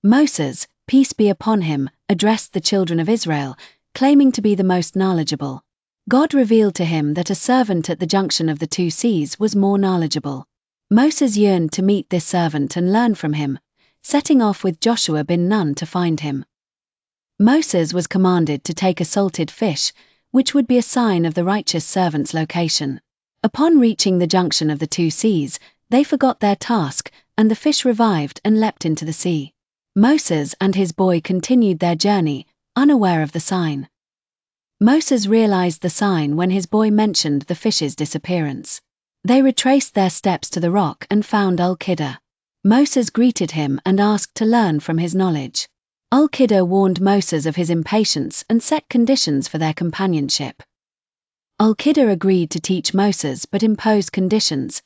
Moses, peace be upon him, addressed the children of Israel, claiming to be the most knowledgeable. God revealed to him that a servant at the junction of the two seas was more knowledgeable. Moses yearned to meet this servant and learn from him, setting off with Joshua bin Nun to find him. Moses was commanded to take a salted fish, which would be a sign of the righteous servant's location. Upon reaching the junction of the two seas, they forgot their task, and the fish revived and leapt into the sea. Moses and his boy continued their journey, unaware of the sign. Moses realized the sign when his boy mentioned the fish's disappearance. They retraced their steps to the rock and found Al-Khidr. Moses greeted him and asked to learn from his knowledge. Al-Khidr warned Moses of his impatience and set conditions for their companionship. Al-Khidr agreed to teach Moses but imposed conditions.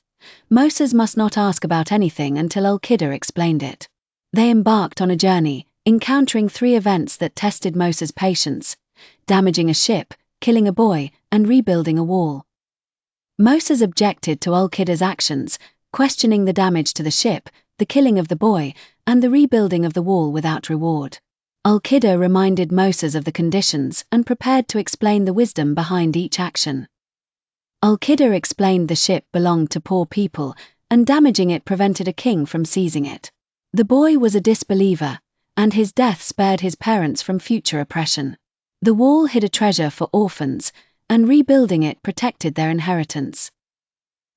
Moses must not ask about anything until Al-Khidr explained it. They embarked on a journey, encountering 3 events that tested Moses' patience: damaging a ship, killing a boy, and rebuilding a wall. Moses objected to Al-Khidr's actions, questioning the damage to the ship, the killing of the boy, and the rebuilding of the wall without reward. Al-Khidr reminded Moses of the conditions and prepared to explain the wisdom behind each action. Al-Khidr explained the ship belonged to poor people, and damaging it prevented a king from seizing it. The boy was a disbeliever, and his death spared his parents from future oppression. The wall hid a treasure for orphans, and rebuilding it protected their inheritance.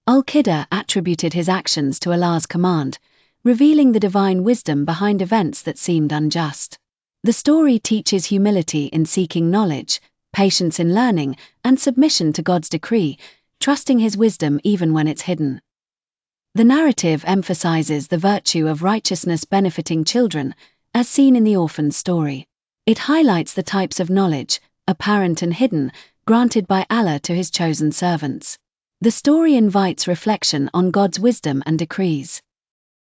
Al-Khidr attributed his actions to Allah's command, revealing the divine wisdom behind events that seemed unjust. The story teaches humility in seeking knowledge, patience in learning, and submission to God's decree, trusting His wisdom even when it's hidden. The narrative emphasizes the virtue of righteousness benefiting children, as seen in the orphan's story. It highlights the types of knowledge, apparent and hidden, granted by Allah to His chosen servants. The story invites reflection on God's wisdom and decrees.